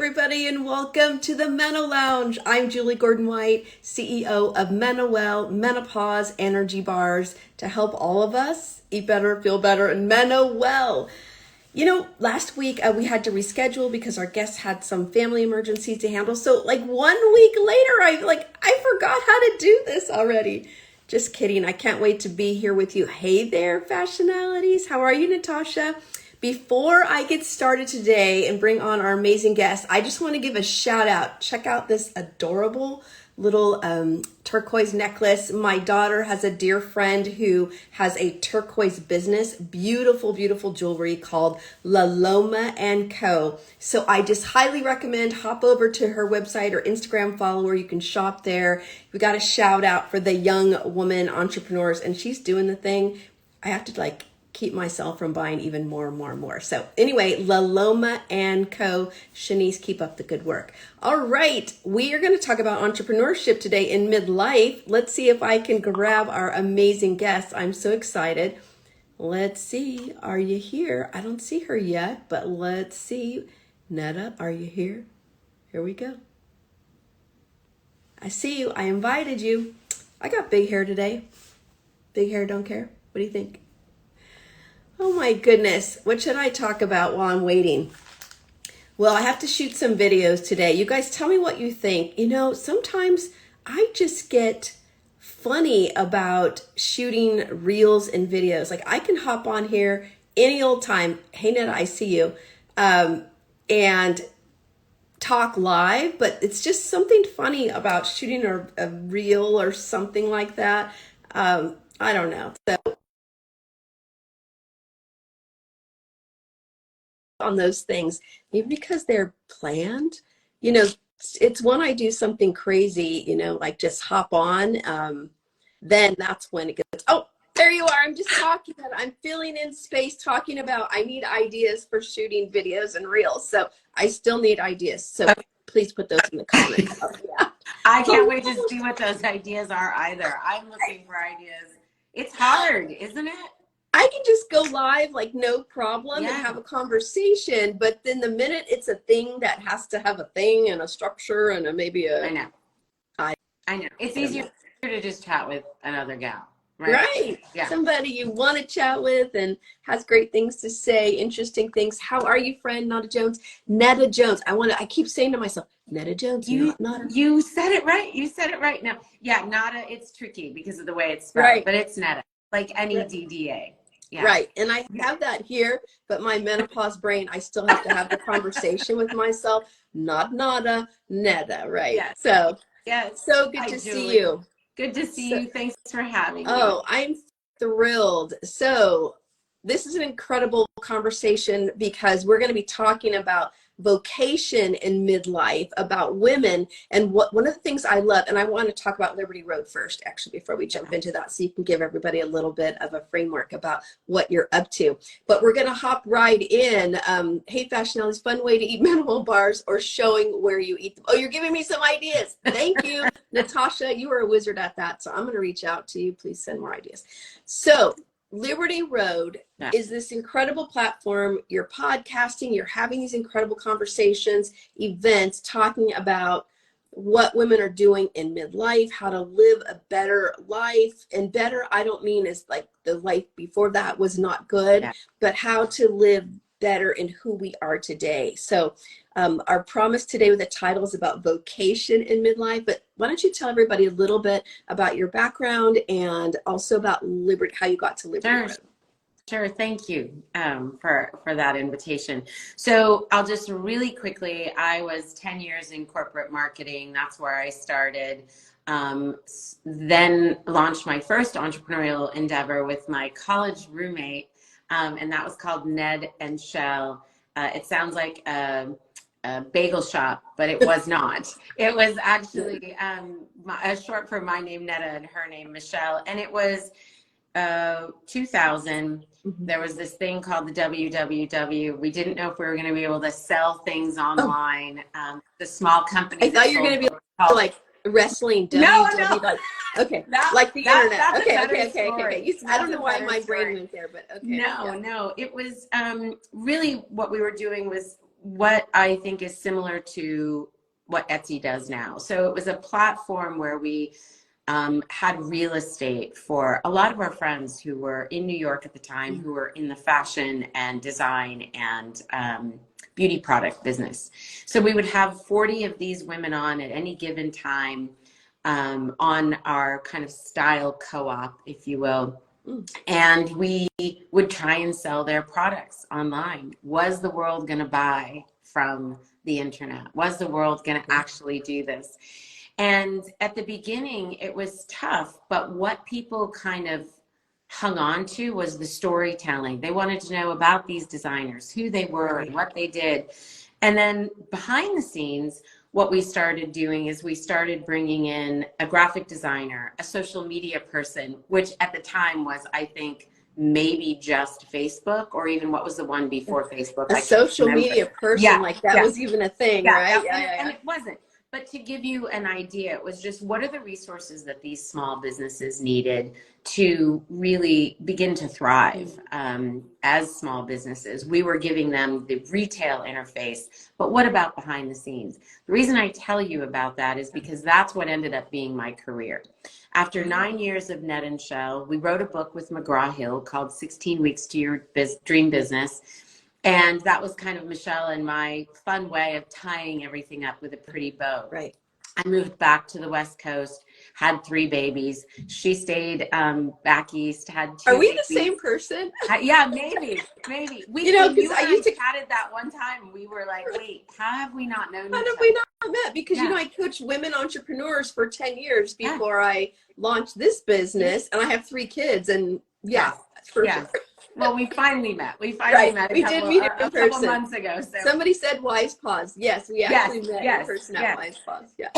everybody, and welcome to the Meno Lounge. I'm Julie Gordon-White, CEO of MenoWell, Menopause Energy Bars, to help all of us eat better, feel better, and MenoWell. You know, last week we had to reschedule because our guests had some family emergencies to handle. So like 1 week later, I forgot how to do this already. Just kidding. I can't wait to be here with you. Hey there, fashionalities. How are you, Natasha? Before I get started today and bring on our amazing guest, I just want to give a shout out. Check out this adorable little turquoise necklace. My daughter has a dear friend who has a turquoise business, beautiful, beautiful jewelry called La Loma & Co. So I just highly recommend hop over to her website or Instagram follower. You can shop there. We got a shout out for the young woman entrepreneurs, and she's doing the thing. I have to keep myself from buying even more and more and more. So anyway, La Loma & Co. Shanice, keep up the good work. All right, we are going to talk about entrepreneurship today in midlife. Let's see if I can grab our amazing guests. I'm so excited. Let's see. Are you here? I don't see her yet, but let's see. Netta, are you here? Here we go. I see you. I invited you. I got big hair today. Big hair, don't care. What do you think? Oh my goodness, what should I talk about while I'm waiting? Well, I have to shoot some videos today. You guys tell me what you think. You know, sometimes I just get funny about shooting reels and videos. Like I can hop on here any old time. Hey, Netta, I see you. And talk live, but it's just something funny about shooting a reel or something like that. I don't know. So on those things, maybe because they're planned, you know, it's when I do something crazy, you know, like just hop on, then that's when it gets, oh, there you are. I'm just talking about, I'm filling in space talking about, I need ideas for shooting videos and reels. So I still need ideas. So please put those in the comments. Oh, yeah. I can't wait to see what those ideas are either. I'm looking for ideas. It's hard, isn't it? I can just go live like no problem and have a conversation, but then the minute it's a thing that has to have a thing and a structure and maybe a... I know. It's easier to just chat with another gal, right? Right. Yeah. Somebody you want to chat with and has great things to say, interesting things. How are you, friend? Netta Jones. Netta Jones. I keep saying to myself, Netta Jones. You said it right. You said it right. Now, yeah, Netta, it's tricky because of the way it's spelled, but it's Netta, like N-E-D-D-A. Yeah. Right. And I have that here, but my menopause brain, I still have to have the conversation with myself. Not Nada, Netta, right? Yes. So, so good to see you. Good to see you. Thanks for having me. Oh, I'm thrilled. So this is an incredible conversation because we're going to be talking about vocation in midlife, about women, and one of the things I love, and I want to talk about Liberty Road first, actually, before we jump into that, so you can give everybody a little bit of a framework about what you're up to. But we're going to hop right in. Hey, Fashionality's fun way to eat MenoWell bars or showing where you eat them. Oh, you're giving me some ideas. Thank you, Natasha. You are a wizard at that, so I'm going to reach out to you. Please send more ideas. So Liberty Road is this incredible platform. You're podcasting, you're having these incredible conversations, events, talking about what women are doing in midlife, how to live a better life. And better, I don't mean as like the life before that was not good, but how to live better in who we are today. So our promise today with the title is about vocation in midlife, but why don't you tell everybody a little bit about your background and also about Liberty, how you got to Liberty Road. Sure. Thank you for that invitation. So I'll just really quickly, I was 10 years in corporate marketing. That's where I started. Then launched my first entrepreneurial endeavor with my college roommate, and that was called Ned and Shell. It sounds like a bagel shop, but it was not. It was actually short for my name, Netta, and her name, Michelle. And it was 2000. There was this thing called the WWW. We didn't know if we were going to be able to sell things online. The small company. I thought you were going to be like wrestling. No. Okay, like the internet. Okay. I don't know why my brain went there, but okay. No. It was really what we were doing was what I think is similar to what Etsy does now. So it was a platform where we had real estate for a lot of our friends who were in New York at the time, who were in the fashion and design and beauty product business. So we would have 40 of these women on at any given time on our kind of style co-op, if you will. And we would try and sell their products online. Was the world going to buy from the internet? Was the world going to actually do this? And at the beginning, it was tough, but what people kind of hung on to was the storytelling. They wanted to know about these designers, who they were and what they did. And then behind the scenes, what we started doing is we started bringing in a graphic designer, a social media person, which at the time was, I think, maybe just Facebook, or even what was the one before Facebook? A social media person, like that was even a thing, right? And it wasn't. But to give you an idea, it was just, what are the resources that these small businesses needed to really begin to thrive as small businesses? We were giving them the retail interface, but what about behind the scenes? The reason I tell you about that is because that's what ended up being my career. After 9 years of Ned and Shell, we wrote a book with McGraw-Hill called 16 Weeks to Your Dream Business. And that was kind of Michelle and my fun way of tying everything up with a pretty bow. Right. I moved back to the West Coast, had 3 babies. She stayed back east, had 2 Are we babies. the same person? Yeah, maybe. We, because I used to chatted that one time. We were like, wait, how have we not known each other? How have we not met? Because, I coached women entrepreneurs for 10 years before I launched this business, and I have 3 kids, and for sure. Well, we finally met. We met a couple months ago. So. Somebody said Wise Pause. Yes, we actually met in person at Wise Pause. Yeah.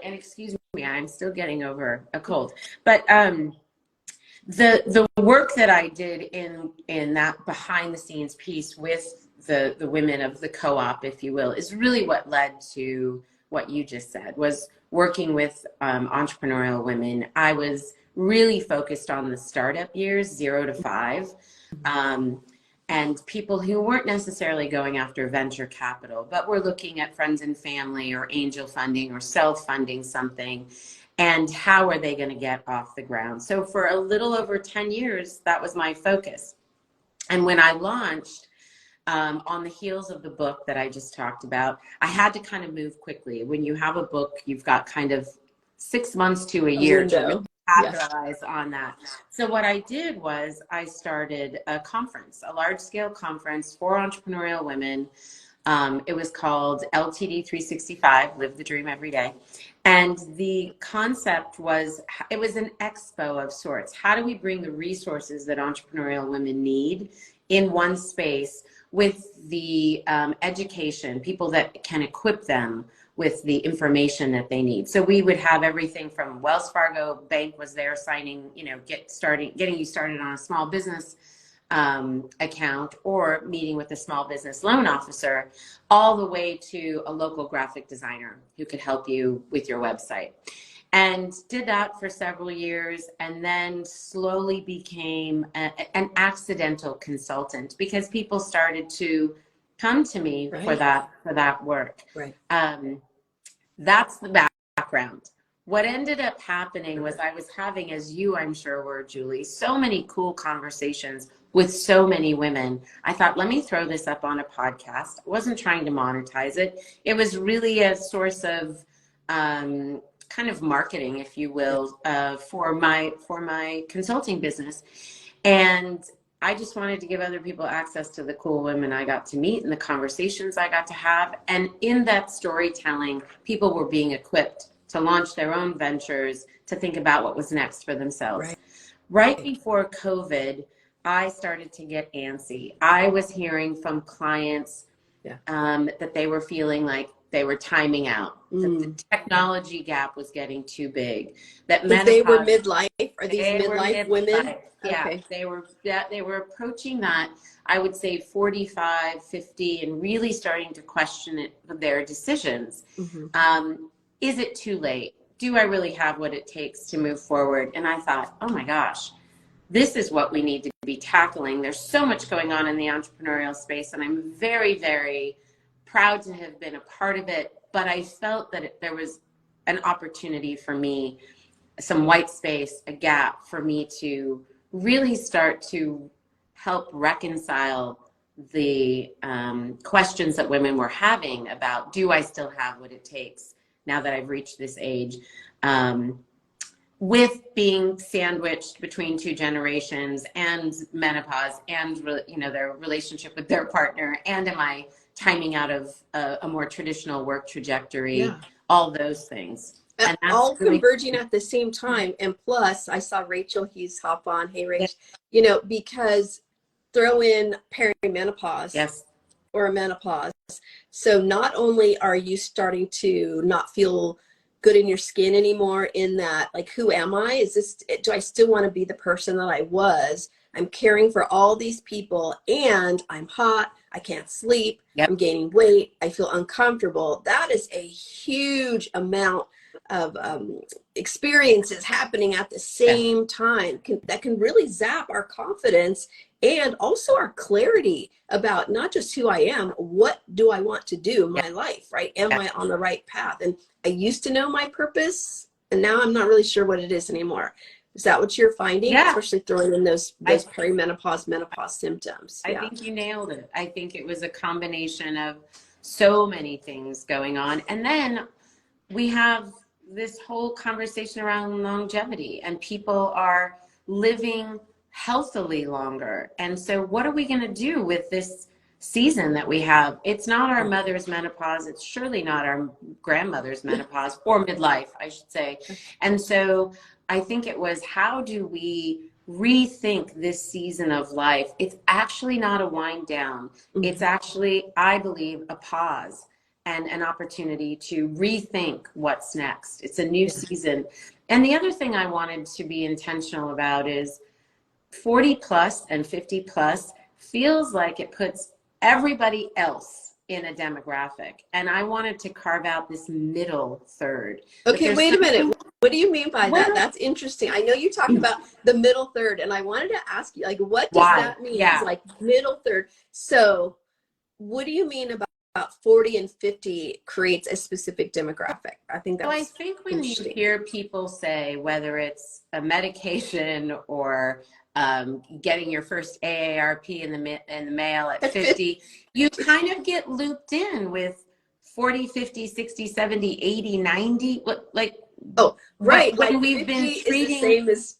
And excuse me, I'm still getting over a cold. But the work that I did in that behind the scenes piece with the women of the co-op, if you will, is really what led to what you just said, was working with entrepreneurial women. I was really focused on the startup years, 0 to 5. And people who weren't necessarily going after venture capital, but were looking at friends and family or angel funding or self-funding something, and how are they going to get off the ground. So for a little over 10 years, that was my focus. And when I launched, on the heels of the book that I just talked about, I had to kind of move quickly. When you have a book, you've got kind of 6 months to a year to really capitalize on that. So what I did was I started a conference, a large-scale conference for entrepreneurial women. It was called LTD 365, Live the Dream Every Day. And the concept was, it was an expo of sorts. How do we bring the resources that entrepreneurial women need in one space with the education, people that can equip them with the information that they need. So we would have everything from Wells Fargo Bank was there signing, getting you started on a small business account, or meeting with a small business loan officer, all the way to a local graphic designer who could help you with your website. And did that for several years, and then slowly became an accidental consultant, because people started to come to me for that work. That's the background. What ended up happening was I was having, as you I'm sure were, Julie, so many cool conversations with so many women. I thought, let me throw this up on a podcast. I wasn't trying to monetize it. It was really a source of kind of marketing, if you will, for my consulting business. And I just wanted to give other people access to the cool women I got to meet and the conversations I got to have. And in that storytelling, people were being equipped to launch their own ventures, to think about what was next for themselves. Right before COVID, I started to get antsy. I was hearing from clients that they were feeling like they were timing out, that the technology gap was getting too big, that they were midlife. Are these midlife women? Yeah, they were approaching that, I would say 45, 50, and really starting to question their decisions. Is it too late? Do I really have what it takes to move forward? And I thought, oh my gosh, this is what we need to be tackling. There's so much going on in the entrepreneurial space, and I'm very, very proud to have been a part of it, but I felt that there was an opportunity for me, some white space, a gap for me to really start to help reconcile the questions that women were having about, do I still have what it takes now that I've reached this age? With being sandwiched between two generations and menopause and, you know, their relationship with their partner, and am I timing out of a more traditional work trajectory? Yeah. All those things. And that's all really converging at the same time. And plus, I saw Rachel Hughes hop on. Hey, Rach, you know, because throw in perimenopause. Yes. Or menopause. So not only are you starting to not feel good in your skin anymore, in that, like, who am I? Is this, do I still want to be the person that I was? I'm caring for all these people, and I'm hot, I can't sleep, Yep. I'm gaining weight, I feel uncomfortable. That is a huge amount of experiences happening at the same time that can really zap our confidence and also our clarity about not just who I am, what do I want to do in my life, right? Am I on the right path? And I used to know my purpose, and now I'm not really sure what it is anymore. Is that what you're finding? Yeah. Especially throwing in those perimenopause, menopause symptoms. I think you nailed it. I think it was a combination of so many things going on. And then we have this whole conversation around longevity, and people are living healthily longer. And so what are we going to do with this season that we have? It's not our mother's menopause. It's surely not our grandmother's menopause, or midlife, I should say. And so I think it was, how do we rethink this season of life? It's actually not a wind down. It's actually, I believe, a pause and an opportunity to rethink what's next. It's a new season. And the other thing I wanted to be intentional about is 40 plus and 50 plus feels like it puts everybody else in a demographic. And I wanted to carve out this middle third. Okay, wait a minute. What do you mean by that? That's interesting. I know you talked about the middle third, and I wanted to ask you, like, what does that mean? Yeah. It's like middle third. So what do you mean about 40 and 50 creates a specific demographic? I think that's So I think when you hear people say, whether it's a medication or getting your first AARP in the mail at 50, you kind of get looped in with 40, 50, 60, 70, 80, 90. Like, oh, right. When like we've been treating, is the same as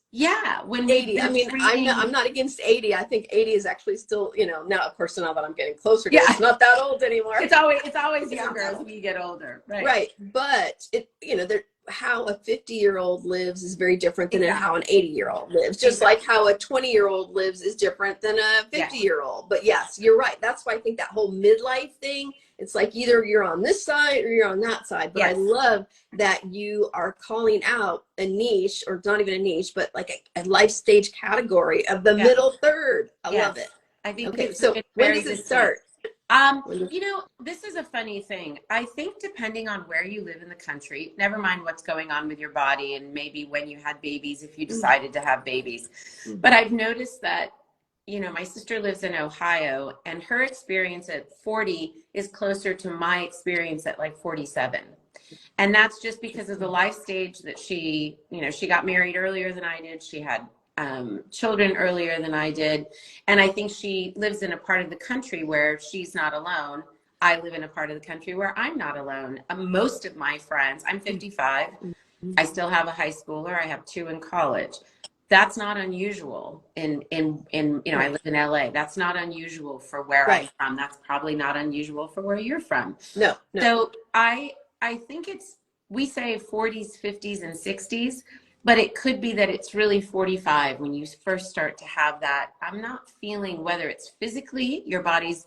when 80. I mean, I'm not against 80. I think 80 is actually still, you know, now, of course, now that I'm getting closer to it, it's not that old anymore. It's always younger as we get older. Right. But it, you know, how a 50-year-old lives is very different than how an 80-year-old lives. Just like how a 20-year-old lives is different than a 50-year-old. But yes, you're right. That's why I think that whole midlife thing, it's like either you're on this side or you're on that side. But I love that you are calling out a niche, or not even a niche, but like a life stage category of the middle third. I love it. I think okay. So when does it start? You know, this is a funny thing. I think depending on where you live in the country, never mind what's going on with your body and maybe when you had babies, if you decided to have babies. But I've noticed that, you know, my sister lives in Ohio, and her experience at 40 is closer to my experience at like 47. And that's just because of the life stage that she, you know, she got married earlier than I did. She had children earlier than I did. And I think she lives in a part of the country where she's not alone. I live in a part of the country where I'm not alone. Most of my friends, I'm 55. I still have a high schooler. I have 2 in college. That's not unusual in you know, I live in LA. That's not unusual for where I'm from. That's probably not unusual for where you're from. No. So I think we say 40s, 50s, and 60s. But it could be that it's really 45 when you first start to have that. I'm not feeling, whether it's physically your body's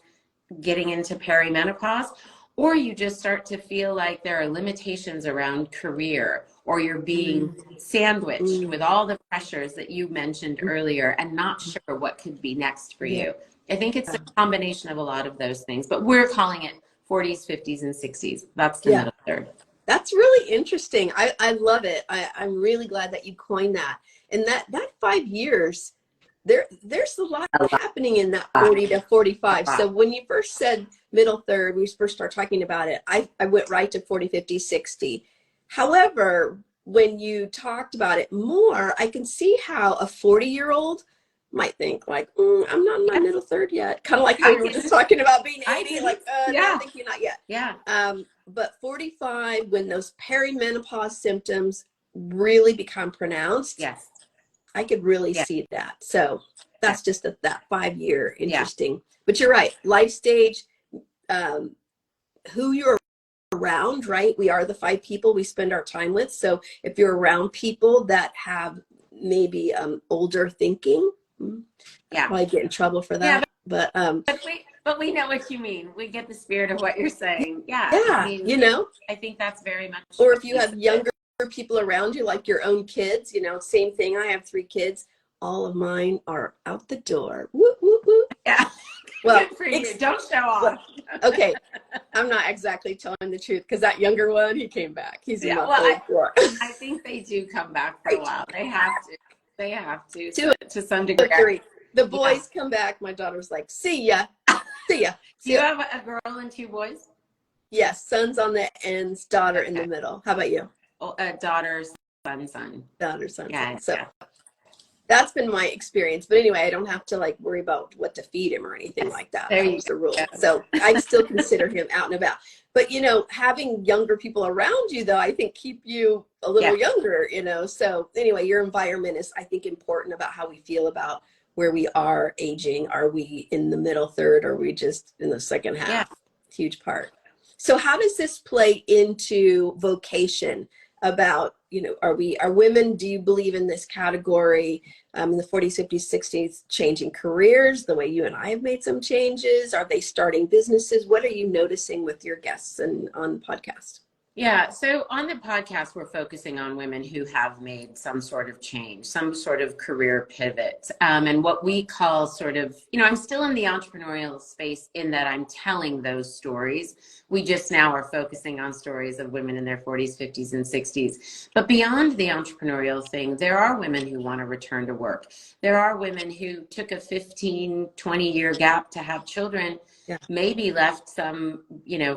getting into perimenopause, or you just start to feel like there are limitations around career, or you're being sandwiched with all the pressures that you mentioned earlier and not sure what could be next for you. I think it's a combination of a lot of those things, but we're calling it 40s, 50s, and 60s. That's the middle third. That's really interesting. I love it. I'm really glad that you coined that. And that 5 years, there's a lot happening in that 40 to 45. So when you first said middle third, we first started talking about it, I went right to 40, 50, 60. However, when you talked about it more, I can see how a 40-year-old might think like, I'm not in my middle third yet. Kind of like how you were just talking about being 80, like, no, thank you, not yet. Yeah. But 45, when those perimenopause symptoms really become pronounced, Yes. I could really see that. So that's just that 5-year interesting. But you're right, life stage, who you're around, right? We are the 5 people we spend our time with. So if you're around people that have maybe older thinking, I'll probably get in trouble for that. But we know what you mean. We get the spirit of what you're saying. Yeah. I mean, I think that's very much. Or if you have younger people around you, like your own kids, same thing. I have 3 kids. All of mine are out the door. Woo, woo, woo. Yeah. Well, good for you. Don't show off. Okay. I'm not exactly telling the truth because that younger one, he came back. He's in my I think they do come back for a while. They have to. They have to to some degree. The boys come back. My daughter's like, see ya. See ya. Do you have a girl and 2 boys? Yes. Son's on the ends, daughter in the middle. How about you? Oh, daughter, son. Daughter, son. Yeah. So that's been my experience. But anyway, I don't have to like worry about what to feed him or anything like that. That was the rule. So I still consider him out and about. But, having younger people around you, though, I think keep you a little younger, So anyway, your environment is, I think, important about how we feel about where we are aging. Are we in the middle third? Or are we just in the second half? Yeah. Huge part. So how does this play into vocation? About, are women, do you believe in this category, in the 40s, 50s, 60s, changing careers the way you and I have made some changes? Are they starting businesses? What are you noticing with your guests and on the podcast? Yeah. So on the podcast, we're focusing on women who have made some sort of change, some sort of career pivot. And what we call sort of, I'm still in the entrepreneurial space in that I'm telling those stories. We just now are focusing on stories of women in their 40s, 50s, and 60s. But beyond the entrepreneurial thing, there are women who want to return to work. There are women who took a 15, 20-year gap to have children, maybe left some,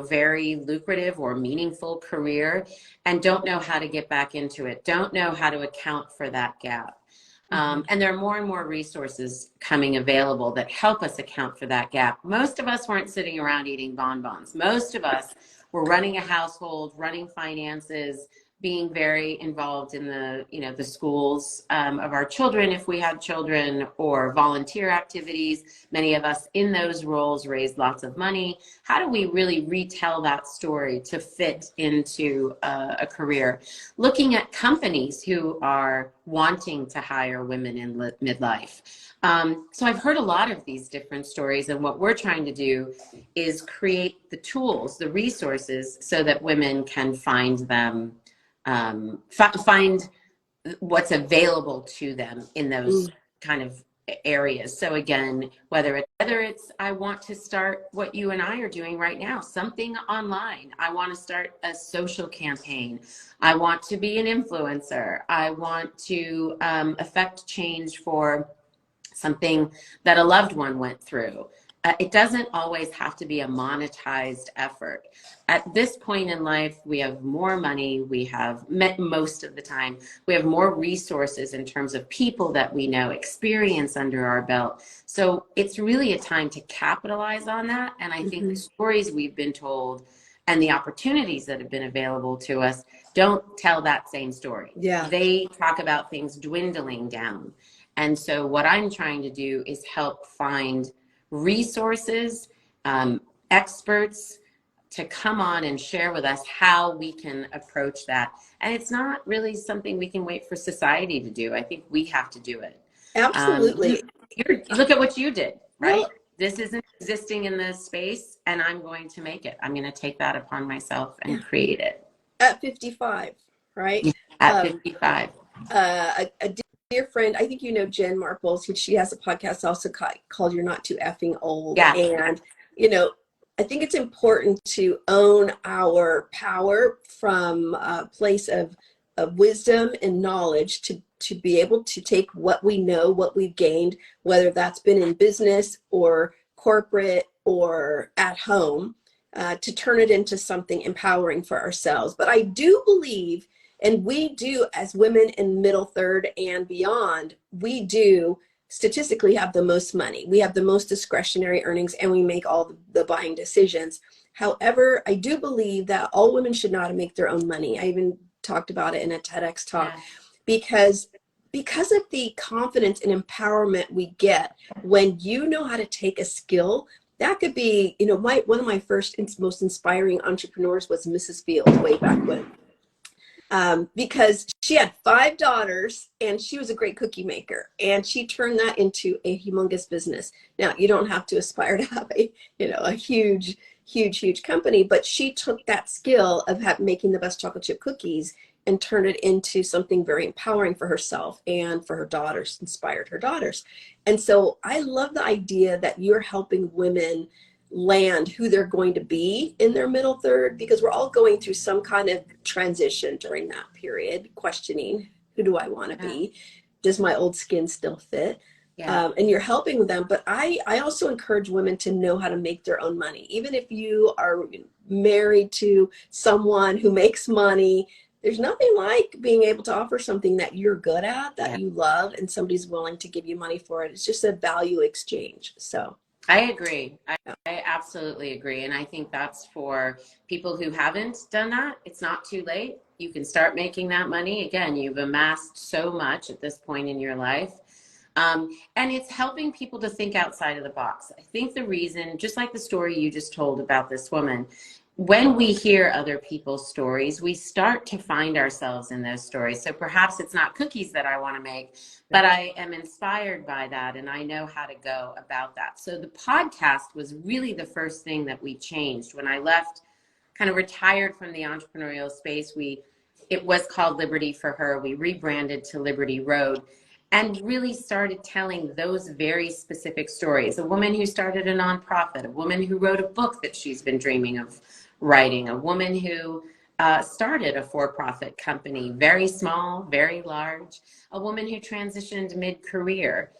very lucrative or meaningful career and don't know how to get back into it, don't know how to account for that gap. And there are more and more resources coming available that help us account for that gap. Most of us weren't sitting around eating bonbons. Most of us were running a household, running finances, being very involved in the schools of our children, if we had children, or volunteer activities. Many of us in those roles raised lots of money. How do we really retell that story to fit into a career? Looking at companies who are wanting to hire women in midlife. So I've heard a lot of these different stories, and what we're trying to do is create the tools, the resources, so that women can find them, find what's available to them in those kind of areas. So again, whether it's I want to start what you and I are doing right now, something online. I want to start a social campaign. I want to be an influencer. I want to affect change for something that a loved one went through. It doesn't always have to be a monetized effort. At this point in life, we have more money. We have met most of the time. We have more resources in terms of people that we know, experience under our belt. So it's really a time to capitalize on that. And I think the stories we've been told and the opportunities that have been available to us don't tell that same story. Yeah. They talk about things dwindling down. And so what I'm trying to do is help find resources, experts to come on and share with us how we can approach that. And it's not really something we can wait for society to do. I think we have to do it. Absolutely. Look at what you did, right? Well, this isn't existing in this space, and I'm going to make it. I'm going to take that upon myself and create it. At 55, right? At 55. A dear friend, I think you know Jen Marples. She has a podcast also called You're Not Too Effing Old. Yeah. And, I think it's important to own our power from a place of wisdom and knowledge to be able to take what we know, what we've gained, whether that's been in business or corporate or at home, to turn it into something empowering for ourselves. But I do believe, and we do as women in middle third and beyond, we do statistically have the most money. We have the most discretionary earnings, and we make all the buying decisions. However, I do believe that all women should know how to make their own money. I even talked about it in a TEDx talk, Yeah. because of the confidence and empowerment we get when you know how to take a skill. That could be, one of my first and most inspiring entrepreneurs was Mrs. Fields way back when. Because she had 5 daughters and she was a great cookie maker, and she turned that into a humongous business. Now, you don't have to aspire to have a huge company, but she took that skill of making the best chocolate chip cookies and turned it into something very empowering for herself and for her daughters, inspired her daughters. And so I love the idea that you're helping women land who they're going to be in their middle third, because we're all going through some kind of transition during that period, questioning, who do I want to be? Does my old skin still fit? Yeah. And you're helping them. But I also encourage women to know how to make their own money. Even if you are married to someone who makes money, there's nothing like being able to offer something that you're good at, that you love, and somebody's willing to give you money for it. It's just a value exchange. So I agree. I absolutely agree. And I think that's for people who haven't done that. It's not too late. You can start making that money. Again, you've amassed so much at this point in your life. And it's helping people to think outside of the box. I think the reason, just like the story you just told about this woman, when we hear other people's stories, we start to find ourselves in those stories. So perhaps it's not cookies that I want to make, but I am inspired by that and I know how to go about that. So the podcast was really the first thing that we changed. When I left, kind of retired from the entrepreneurial space, it was called Liberty for Her. We rebranded to Liberty Road and really started telling those very specific stories. A woman who started a nonprofit, a woman who wrote a book that she's been dreaming of writing, a woman who started a for-profit company, very small, very large, a woman who transitioned mid-career,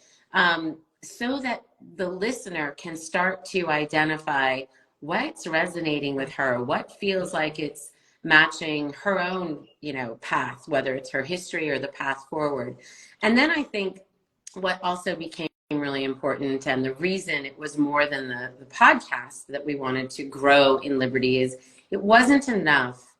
so that the listener can start to identify what's resonating with her, what feels like it's matching her own, path, whether it's her history or the path forward. And then I think what also became really important, and the reason it was more than the podcast that we wanted to grow in Liberty, is it wasn't enough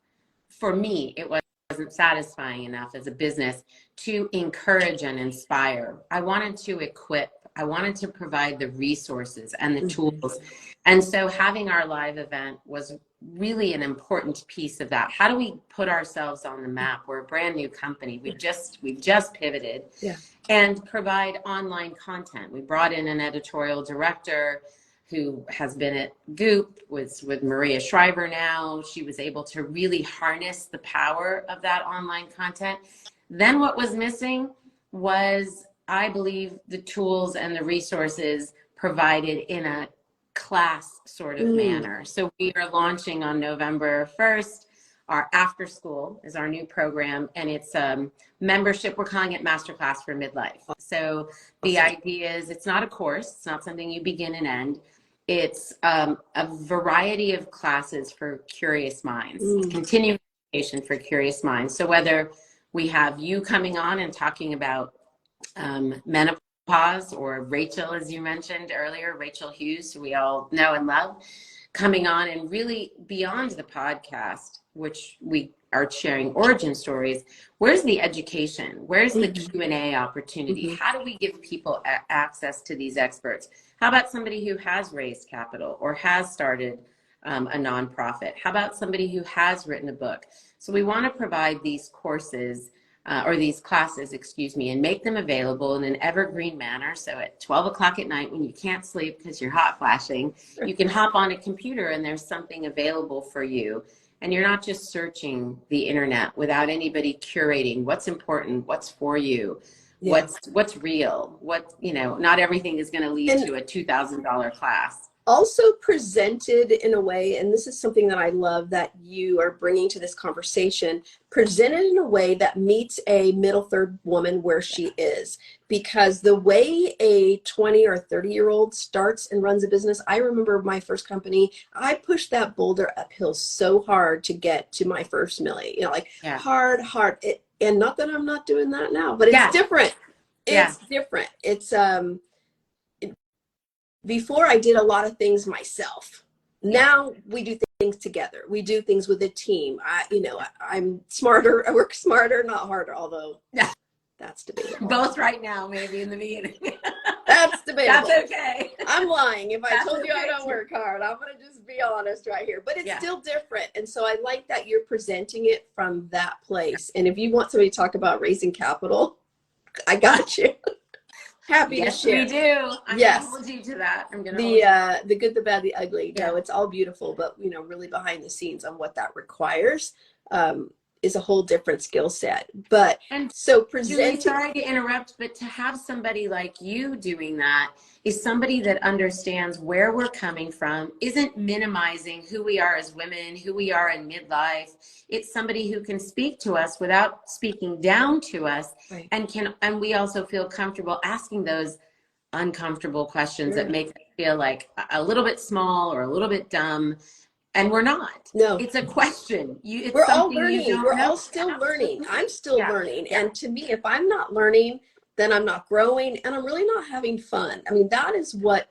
for me. It wasn't satisfying enough as a business to encourage and inspire. I wanted to equip. I wanted to provide the resources and the tools. And so having our live event was really an important piece of that. How do we put ourselves on the map? We're a brand new company. We've just pivoted. Yeah. And provide online content. We brought in an editorial director who has been at Goop with Maria Shriver now. She was able to really harness the power of that online content. Then what was missing was, I believe, the tools and the resources provided in a class sort of manner. So we are launching on November 1st. Our After School is our new program, and it's membership. We're calling it Masterclass for Midlife. So the idea is, it's not a course. It's not something you begin and end. It's a variety of classes for curious minds, continuing education for curious minds. So whether we have you coming on and talking about menopause, or Rachel, as you mentioned earlier, Rachel Hughes, who we all know and love, coming on and really beyond the podcast, which we are sharing origin stories, where's the education? Where's the Q&A opportunity? How do we give people access to these experts? How about somebody who has raised capital or has started a nonprofit? How about somebody who has written a book? So we want to provide these courses or these classes, and make them available in an evergreen manner. So at 12 o'clock at night, when you can't sleep because you're hot flashing, you can hop on a computer and there's something available for you. And you're not just searching the internet without anybody curating what's important, what's for you, what's real, not everything is going to lead to a $2,000 class. also presented in a way, and this is something that I love that you are bringing to this conversation, presented in a way that meets a middle third woman where she is. Because the way a 20 or 30-year-old starts and runs a business, I remember my first company, I pushed that boulder uphill so hard to get to my first milli, like hard. And not that I'm not doing that now, but it's different. It's different. It's, before I did a lot of things myself. Now we do things together. We do things with a team. I'm smarter. I work smarter, not harder, although that's debatable. Both right now, maybe in the beginning. That's debatable. That's okay. I'm lying. If I told you I don't work hard, I'm going to just be honest right here. But it's still different. And so I like that you're presenting it from that place. And if you want somebody to talk about raising capital, I got you. Happy to share. We do. I'm gonna hold you to that. I'm gonna the good, the bad, the ugly. No, it's all beautiful, but really behind the scenes on what that requires is a whole different skill set. But so presenting. Julie, sorry to interrupt, but to have somebody like you doing that is somebody that understands where we're coming from, isn't minimizing who we are as women, who we are in midlife. It's somebody who can speak to us without speaking down to us, and we also feel comfortable asking those uncomfortable questions that make us feel like a little bit small or a little bit dumb. And we're not. No. It's a question. We're all learning. We're all still learning. I'm still learning. And to me, if I'm not learning, then I'm not growing and I'm really not having fun. I mean, that is what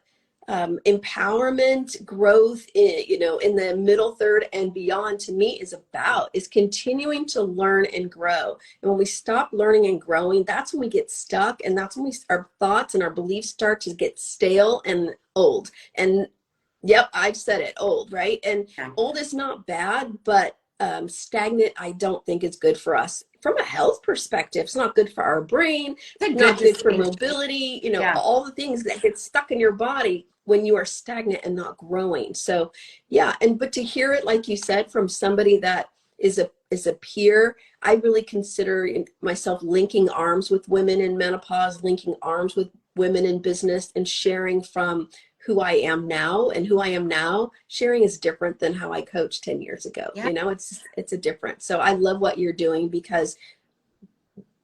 empowerment, growth, in the middle third and beyond to me is continuing to learn and grow. And when we stop learning and growing, that's when we get stuck. And that's when our thoughts and our beliefs start to get stale and old. And yep, I've said it, old, right? And old is not bad, but stagnant, I don't think is good for us. From a health perspective, it's not good for our brain, it's not good for mobility, all the things that get stuck in your body when you are stagnant and not growing. So but to hear it, like you said, from somebody that is a peer, I really consider myself linking arms with women in menopause, linking arms with women in business, and sharing from who I am now. And who I am now, sharing is different than how I coached 10 years ago. It's a different. So I love what you're doing because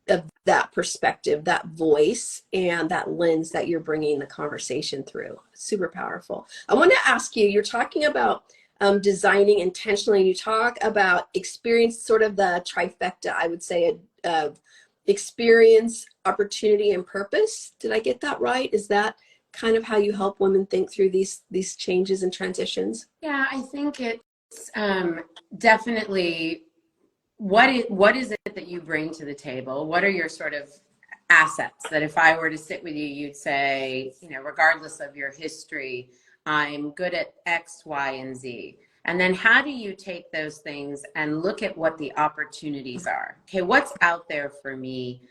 of that perspective, that voice, and that lens that you're bringing the conversation through. Super powerful. I want to ask you, you're talking about designing intentionally. You talk about experience, sort of the trifecta, I would say, of experience, opportunity, and purpose. Did I get that right? Is that kind of how you help women think through these changes and transitions? Yeah, I think it's definitely what is it that you bring to the table? What are your sort of assets that if I were to sit with you, you'd say, regardless of your history, I'm good at X, Y, and Z. And then how do you take those things and look at what the opportunities are? Okay, what's out there for me?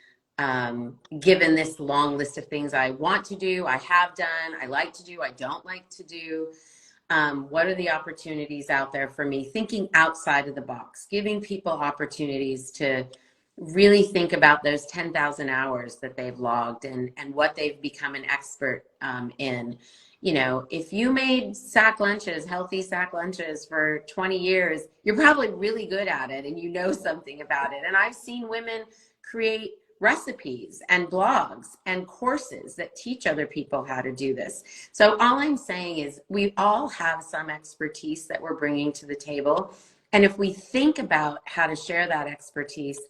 Given this long list of things I want to do, I have done, I like to do, I don't like to do. What are the opportunities out there for me? Thinking outside of the box, giving people opportunities to really think about those 10,000 hours that they've logged and what they've become an expert in. If you made healthy sack lunches for 20 years, you're probably really good at it and something about it. And I've seen women create recipes and blogs and courses that teach other people how to do this. So all I'm saying is we all have some expertise that we're bringing to the table. And if we think about how to share that expertise,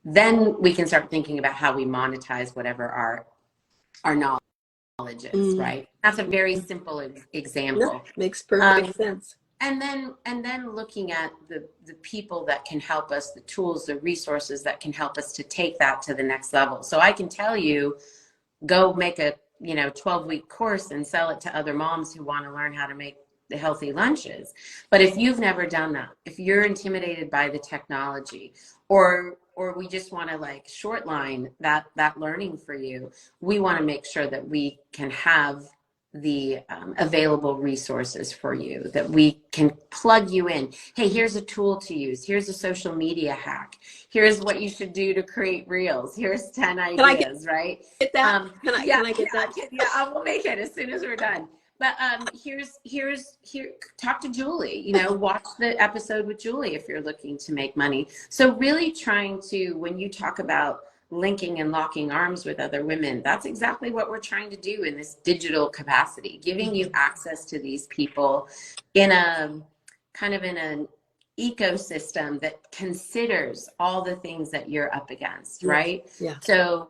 then we can start thinking about how we monetize whatever our knowledge is, right? That's a very simple example. No, makes perfect sense. And then looking at the people that can help us, the tools, the resources that can help us to take that to the next level. So I can tell you, go make a 12-week course and sell it to other moms who want to learn how to make the healthy lunches. But if you've never done that, if you're intimidated by the technology, or we just want to short line that learning for you, we want to make sure that we can have the available resources for you, that we can plug you in. Hey, here's a tool to use. Here's a social media hack. Here's what you should do to create reels. Here's 10 ideas, right? Get that? Can I get that? Yeah, I will make it as soon as we're done. But here, talk to Julie, you know, watch the episode with Julie if you're looking to make money. So really trying to, when you talk about linking and locking arms with other women, that's exactly what we're trying to do in this digital capacity, giving you access to these people in a kind of in an ecosystem that considers all the things that you're up against, right? Yeah. So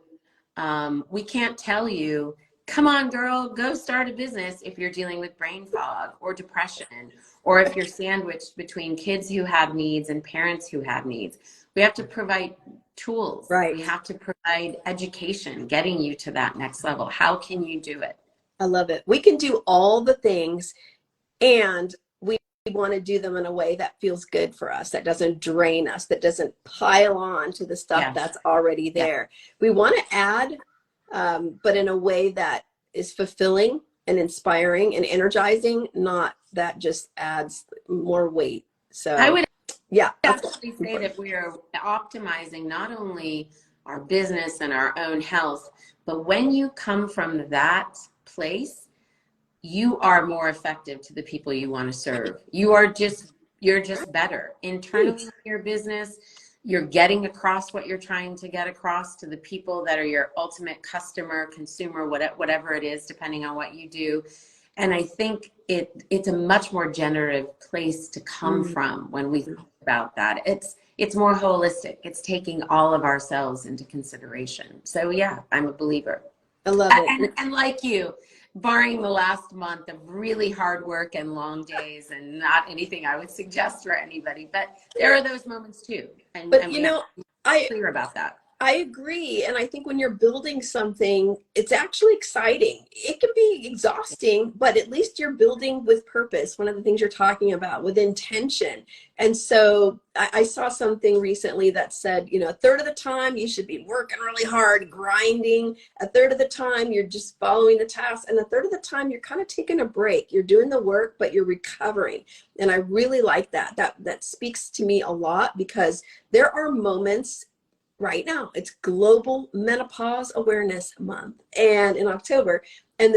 we can't tell you, come on, girl, go start a business if you're dealing with brain fog or depression, or if you're sandwiched between kids who have needs and parents who have needs. We have to provide tools. Right. We have to provide education, getting you to that next level. How can you do it? I love it. We can do all the things, and we want to do them in a way that feels good for us, that doesn't drain us, that doesn't pile on to the stuff that's already there. We want to add, but in a way that is fulfilling and inspiring and energizing, not that just adds more weight. So I would yeah, actually say that we are optimizing not only our business and our own health, but when you come from that place, you are more effective to the people you want to serve. You're just better internally in your business. You're getting across what you're trying to get across to the people that are your ultimate customer, consumer, whatever it is, depending on what you do. And I think it's a much more generative place to come from when we think about that. It's more holistic. It's taking all of ourselves into consideration. So yeah, I'm a believer. I love it. And like you, barring the last month of really hard work and long days, and not anything I would suggest for anybody, but there are those moments too. But you know, I'm clear about that. I agree. And I think when you're building something, it's actually exciting. It can be exhausting, but at least you're building with purpose. One of the things you're talking about, with intention. And so I saw something recently that said, you know, a third of the time you should be working really hard, grinding. A third of the time you're just following the task. And a third of the time you're kind of taking a break. You're doing the work, but you're recovering. And I really like that. That speaks to me a lot, because there are moments. Right now, it's Global Menopause Awareness Month, and in October, and